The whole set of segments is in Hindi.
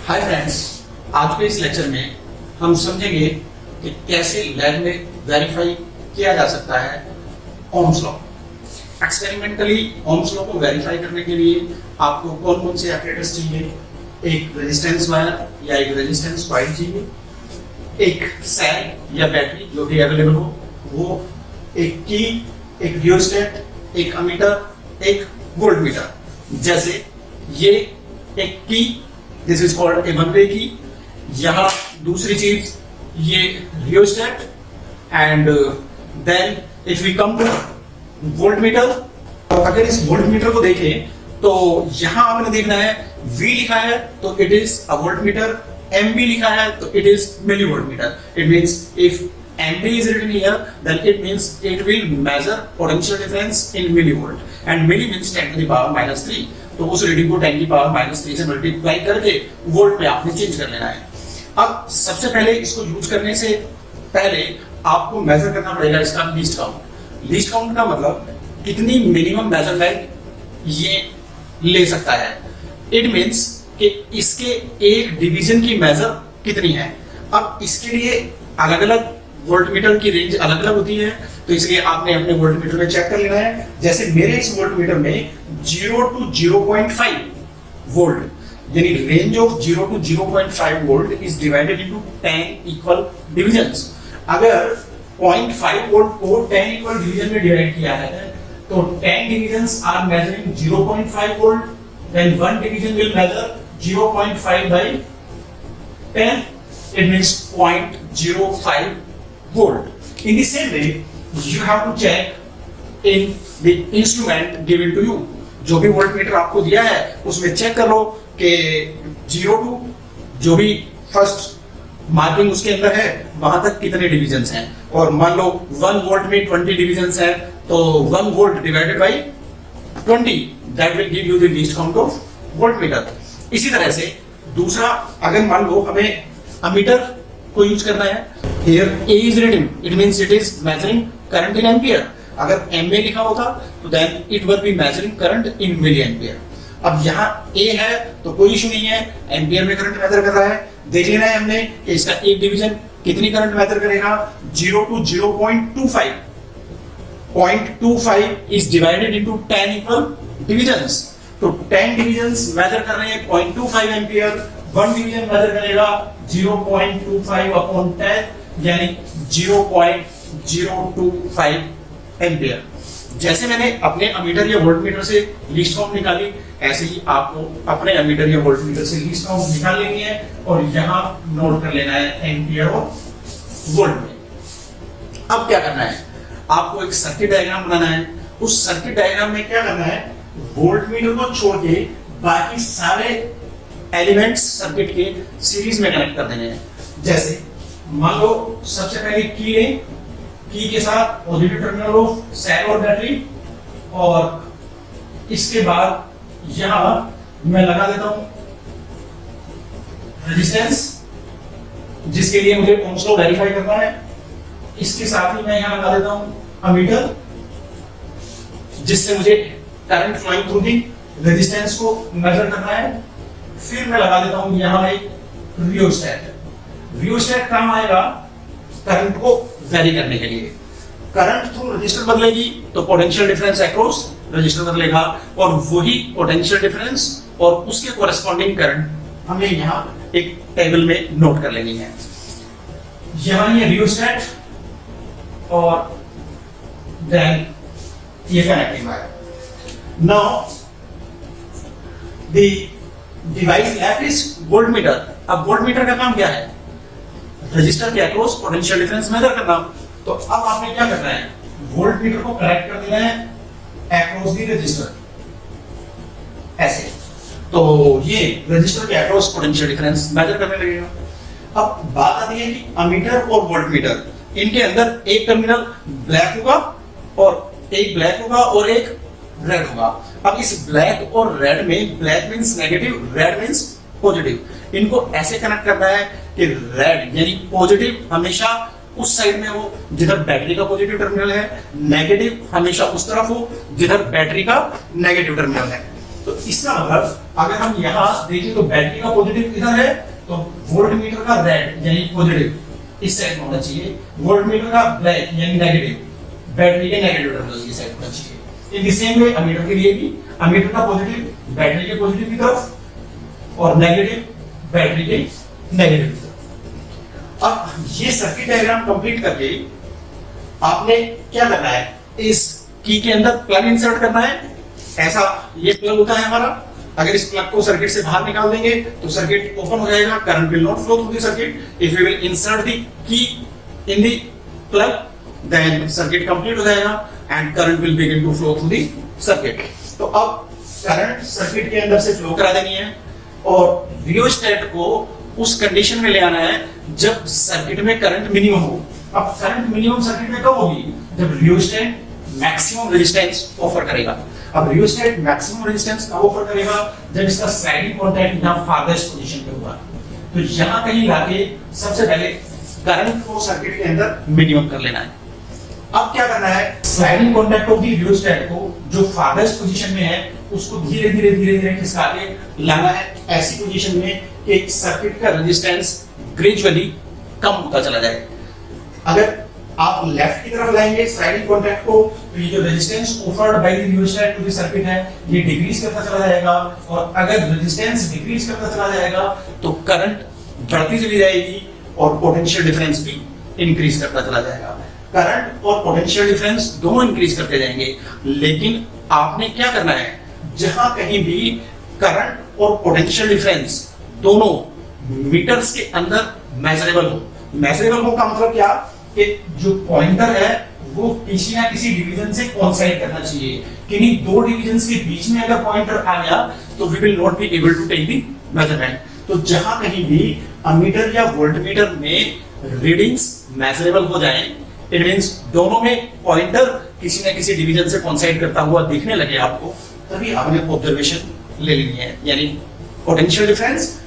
हाय फ्रेंड्स, आज के इस लेक्चर में हम समझेंगे कि कैसे लैब में वेरीफाई किया जा सकता है Ohm's law. Experimentally Ohm's law को वेरीफाई करने के लिए आपको कौन कौन से ऑपरेटर्स चाहिए? एक रेजिस्टेंस वायर या एक रेजिस्टेंस कॉइल चाहिए, एक सेल या बैटरी जो भी अवेलेबल हो वो, एक की, एक रियोस्टेट, एक अमीटर, एक वोल्टमीटर। जैसे ये एक key, this is called a one way key. यहाँ दूसरी चीज ये rheostat, and then if we come to voltmeter, अगर इस वोल्टमीटर को देखें तो यहाँ आपने देखना है V लिखा है तो it is a voltmeter, MV लिखा है तो it is milli voltmeter. It means if MV is written here, then it means it will measure potential difference in millivolt, and milli means 10 to the power minus 3। तो उस रीडिंग को 10 की पावर -3 से मल्टीप्लाई करके वोल्ट में आपने चेंज कर लेना है। अब सबसे पहले इसको यूज करने से पहले आपको मेजर करना पड़ेगा इसका लीस्ट काउंट। लीस्ट काउंट का मतलब कितनी मिनिमम मेजरमेंट ये ले सकता है। इट मींस कि इसके एक डिवीजन की मेजर कितनी है। अब इसके लिए अलग अलग वोल्टमीटर की रेंज अलग अलग होती है, तो इसलिए आपने अपने वोल्टमीटर में चेक कर लेना है। जैसे मेरे इस वोल्टमीटर में 0 to 0.5 वोल्ट, यानी range of 0 to 0.5 volt is divided into 10 equal divisions. अगर 0.5 वोल्ट को 10 इक्वल डिवीजन में डिवाइड किया है तो 10 divisions are measuring 0.5 volt, then 1 division will measure 0.5 by 10, it means 0.05 volt. In the same way, you have to check in the instrument given to you. जो भी वोल्टमीटर आपको दिया है उसमें चेक कर लो कि 0 to जो भी फर्स्ट मार्किंग उसके अंदर है वहां तक कितने डिविजन्स हैं। और मान लो 1 वोल्ट में 20 डिविजन्स हैं तो 1 volt divided by 20, that will give you the least count of voltmeter. इसी तरह से दूसरा, अगर मान लो हमें अमीटर को यूज करना है, here A is reading, it means it is measuring current in ampere। अगर MA लिखा होता तो then it will be measuring current in milliampere। अब यहाँ A है तो कोई इशू नहीं है, एम्पियर में करंट मेजर कर रहा है। देख लेना है हमने कि इसका एक डिवीजन कितनी करंट मेजर करेगा, 0 to 0.25। 0.25 is divided into 10 equal divisions। तो 10 डिविजन्स मेजर कर रहे हैं 0.25 एम्पियर, 1 डिवीजन मेजर करेगा 0.25 अपॉन 10 यानी 0.025 एम्पियर। जैसे मैंने अपने अमीटर या वोल्टमीटर से लीस्ट काउंट निकाली, ऐसे ही आपको अपने अमीटर या वोल्टमीटर से लीस्ट काउंट निकाल लेनी है और यहाँ नोट कर लेना है एम्पियर और वोल्ट में। अब क्या करना है, आपको एक सर्किट डायग्राम बनाना है। उस सर्किट डायग्राम में क्या करना है, वोल्टमीटर को छोड़ के बाकी सारे एलिमेंट्स सर्किट के सीरीज में कनेक्ट कर देने हैं। जैसे मान लो सबसे पहले की लें, की के साथ पॉजिटिव टर्मिनल ऑफ सेल और बैटरी, और इसके बाद यहां मैं लगा देता हूं रेजिस्टेंस जिसके लिए मुझे ओम्स लॉ वेरीफाई करना है। इसके साथ ही मैं यहां लगा देता हूं अमीटर जिससे मुझे current flowing through the resistance को मेजर करना है। फिर मैं लगा देता हूं यहां एक रियोस्टेट। रियोस्टेट काम आएगा करंट को वेरी करने के लिए। करंट थ्रू रजिस्टर बदलेगी तो पोटेंशियल डिफरेंस अक्रॉस रजिस्टर बदलेगा, और वही पोटेंशियल डिफरेंस और उसके कोरेस्पॉन्डिंग करंट हमें यहां एक टेबल में नोट कर लेनी है। यहां ये रियोस्टेट और देन ये connecting wire. Now the device left is voltmeter. अब वोल्टमीटर का काम क्या है, रजिस्टर के अक्रॉस पोटेंशियल डिफरेंस मेजर करना। तो अब आपने क्या करना है, वोल्टमीटर को कनेक्ट कर देना है अक्रॉस द रजिस्टर ऐसे, तो ये रजिस्टर के अक्रॉस पोटेंशियल डिफरेंस मेजर करने लगेगा। अब बात आती है कि अमीटर और वोल्टमीटर, इनके अंदर एक टर्मिनल ब्लैक होगा और एक रेड होगा। अब इस ब्लैक और रेड में, black means negative, red means positive, इनको ऐसे कनेक्ट करना है कि रेड यानी पॉजिटिव हमेशा उस साइड में हो जिधर बैटरी का पॉजिटिव टर्मिनल है, नेगेटिव हमेशा उस तरफ हो जिधर बैटरी का नेगेटिव टर्मिनल है। तो इसका मतलब अगर हम यहाँ देखें तो बैटरी का पॉजिटिव इधर है, तो वोल्ट मीटर का रेड यानी पॉजिटिव इस साइड में होना चाहिए, वोल्ट मीटर का ब्लैक यानी नेगेटिव बैटरी के नेगेटिव टर्मिनल इस साइड होना चाहिए। In the same way ammeter के लिए भी अमीटर का पॉजिटिव बैटरी के पॉजिटिव की तरफ और नेगेटिव बैटरी के नेगेटिव की तरफ। अब ये सर्किट डायग्राम कंप्लीट करके आपने क्या करना है, इस की के अंदर प्लग इंसर्ट करना है। ऐसा ये प्लग होता है हमारा, अगर इस प्लग को सर्किट से बाहर निकाल देंगे तो सर्किट ओपन हो जाएगा, current will not flow through the circuit. If you will insert the key in the plug then circuit complete हो जाएगा and current will begin to flow through the circuit. तो अब करंट सर्किट के अंदर से फ्लो करा देनी है और रियोस्टेट को उस कंडीशन में ले आना है जब सर्किट में करंट मिनिमम हो। अब करंट मिनिमम सर्किट में कब होगी, जब रियोस्टेट मैक्सिमम रेजिस्टेंस ऑफर करेगा। अब रियोस्टेट मैक्सिमम रेजिस्टेंस कब ऑफर करेगा, जब इसका स्लाइडिंग कॉन्टैक्ट यहां फारदेस्ट पोजीशन पे हुआ। तो यहां कहीं लाके सबसे पहले करंट को सर्किट के अंदर मिनिमम कर लेना है। अब क्या करना है, sliding contact of the rheostat को जो फारदेस्ट पोजीशन में है उसको धीरे धीरे धीरे धीरे खिसका के लाना है ऐसी पोजीशन में कि सर्किट का रेजिस्टेंस ग्रेजुअली कम होता चला जाए। अगर आप लेफ्ट की तरफ लाएंगे स्लाइडिंग कॉन्टैक्ट को तो ये जो resistance offered by the rheostat to the circuit है ये डिक्रीज करता चला जाएगा, और अगर रेजिस्टेंस डिक्रीज करता चला जाएगा तो करंट बढ़ती चली जाएगी और पोटेंशियल डिफरेंस भी इंक्रीज करता चला जाएगा। करंट और पोटेंशियल डिफरेंस दोनों इंक्रीज करते जाएंगे, लेकिन आपने क्या करना है, जहां कहीं भी करंट और पोटेंशियल डिफरेंस दोनों मीटर्स के अंदर मेजरेबल हो। मेजरेबल हो का मतलब क्या, कि जो पॉइंटर है वो किसी ना किसी डिवीजन से कोइंसाइड करना चाहिए। किन्हीं दो डिवीजन्स के बीच में अगर पॉइंटर आ गया तो we will not be able to take the measurement. तो जहां कहीं भी अमीटर या वोल्टमीटर में रीडिंग्स मेजरेबल हो जाएं, इट मींस दोनों में पॉइंटर किसी ना किसी डिवीजन से कोइंसाइड करता हुआ दिखने लगे आपको, तभी आपने ऑब्जर्वेशन ले लेनी है। यानी potential difference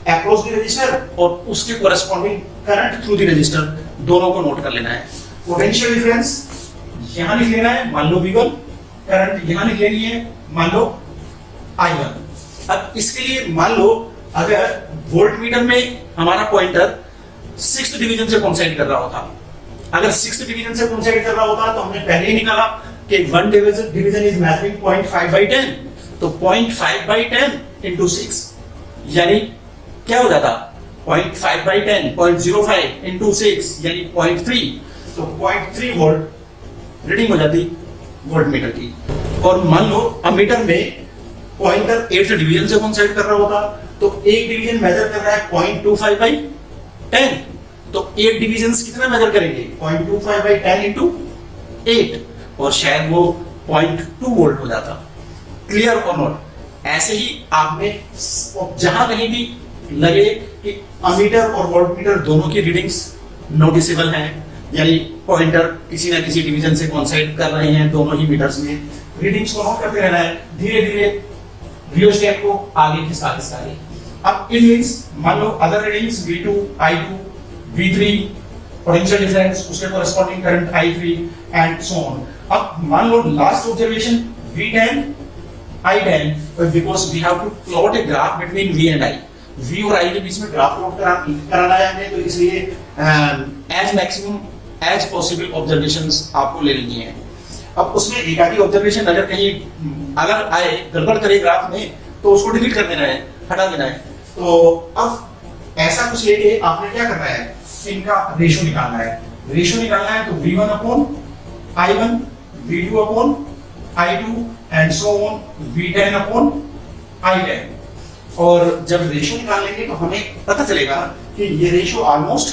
across the register और उसके corresponding current through the register दोनों को नोट कर लेना है। पोटेंशियल डिफरेंस यहां लिख लेना है, मान लो V1, करंट यहां लिख लेनी है, मान लो I1। अब इसके लिए मान लो अगर वोल्टमीटर में हमारा पॉइंटर 6th डिवीजन से कोइंसाइड कर रहा होता, अगर 6th डिवीजन से कोइंसाइड कर रहा होता तो हमने पहले ही निकाला कि 1 डिवीजन इज मैचिंग 0.5/10, तो 0.5/10 into 6 यानी क्या हो जाता, 0.5/10 0.05 into 6 यानी 0.3, तो 0.3 वोल्ट रीडिंग हो जाती वोल्टमीटर की। और मान लो अमीटर में पॉइंटर 8th डिवीजन से कोइंसाइड कर रहा होता, तो एक डिवीजन मेजर कर रहा है 0.25/10, तो 8 डिवीजन्स कितना मेजर करेंगे, 0.25/10 into 8, और शायद वो 0.2 वोल्ट हो जाता। क्लियर और नॉट? ऐसे ही आपने जहां कहीं भी लगे कि अमीटर और वोल्टमीटर दोनों की रीडिंग्स नोटिसेबल हैं, यानी पॉइंटर किसी ना किसी डिवीजन से कोइंसाइड कर रहे हैं दोनों ही मीटर्स में, रीडिंग्स को नोट करते रहना है, धीरे धीरे रियोस्टेट को आगे खिसका के। अब इट मींस मान लो other readings V2, I2, V3, potential difference उसके corresponding current I3 and so on. अब मान लो last observation V10, I10, because we have to plot a graph between V and I. V और I के बीच में ग्राफ प्लॉट कराना है हमें, तो इसलिए as maximum as possible observations आपको ले लेनी है। अब उसमें एक आधी ऑब्जर्वेशन अगर कहीं अगर आए गड़बड़ करे ग्राफ में तो उसको डिलीट कर देना है, हटा देना है। तो अब ऐसा कुछ लेके आपने क्या करना है, इनका रेशियो निकालना है। रेशियो निकालना है तो V1/I1, V2/I2 and so on, V10/I10। और जब रेशियो निकाल लेंगे तो हमें पता चलेगा कि ये रेशियो ऑलमोस्ट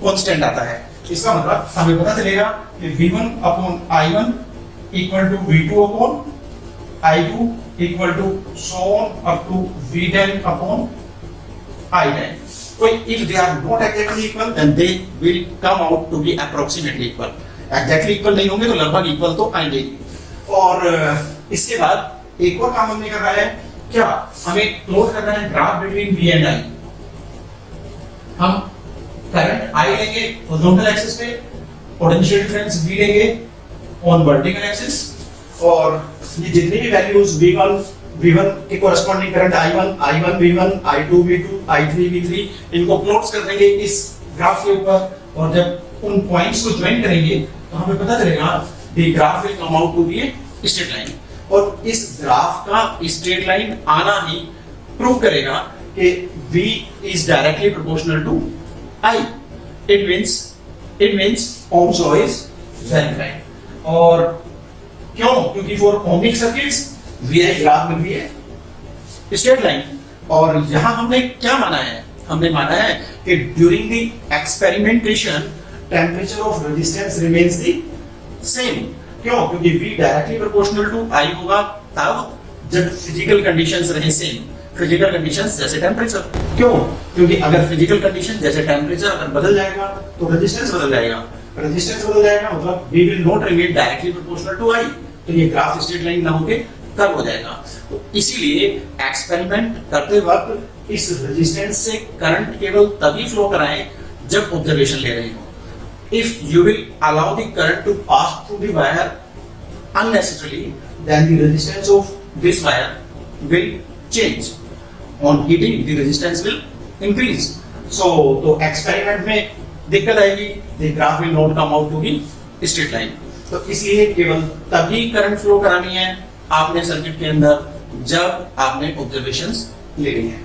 कांस्टेंट आता है। इसका मतलब हमें पता चलेगा कि V1/I1 equal to V2/I2 equal to so on up to V10/I10। So if they are not exactly equal, then they will come out to be approximately equal. Exactly equal नहीं होंगे तो लगभग इक्वल तो आएंगे। और इसके बाद एक और काम हमने करना है, क्या हमें प्लॉट करना है graph between V and I। हम करंट I लेंगे हॉरिजॉन्टल एक्सिस पे, पोटेंशियल डिफरेंस V लेंगे ऑन वर्टिकल एक्सिस, और ये जितनी भी वैल्यूज V1, V1 के corresponding current I1 V1, I2 V2, I3 V3 इनको प्लॉट्स कर देंगे इस ग्राफ के ऊपर और जब उन पॉइंट्स को ज्वाइन करेंगे तो हमें पता चलेगा the graph will come out to be a straight line. और इस ग्राफ का स्ट्रेट लाइन आना ही प्रूव करेगा कि V is directly proportional to I। It means Ohm's law is verified। और क्यों? क्योंकि for ohmic circuits VI graph में भी है स्ट्रेट लाइन। और यहां हमने क्या माना है? हमने माना है कि during the experimentation temperature of resistance remains the same. क्यों? क्योंकि V directly proportional to I होगा तब जब फिजिकल कंडीशंस रहे सेम, फिजिकल कंडीशंस जैसे टेम्परेचर। क्यों? क्योंकि अगर फिजिकल कंडीशन जैसे टेम्परेचर अगर बदल जाएगा तो रेजिस्टेंस बदल जाएगा, रेजिस्टेंस बदल जाएगा मतलब V will not remain directly proportional to I। तो ये ग्राफ स्ट्रेट लाइन ना होके कर्व हो जाएगा। तो इसीलिए एक्सपेरिमेंट करते वक्त इस रेजिस्टेंस से करंट केवल तभी फ्लो कराएं जब ऑब्जर्वेशन ले रहे हो। If you will allow the current to pass through the wire unnecessarily, then the resistance of this wire will change। On heating, the resistance will increase। तो एक्सपेरिमेंट में दिक्कत आएगी, the graph will not come out to be straight line। तो इसलिए केवल तभी करंट फ्लो करानी है आपने सर्किट के अंदर जब आपने ऑब्जर्वेशंस लेनी है।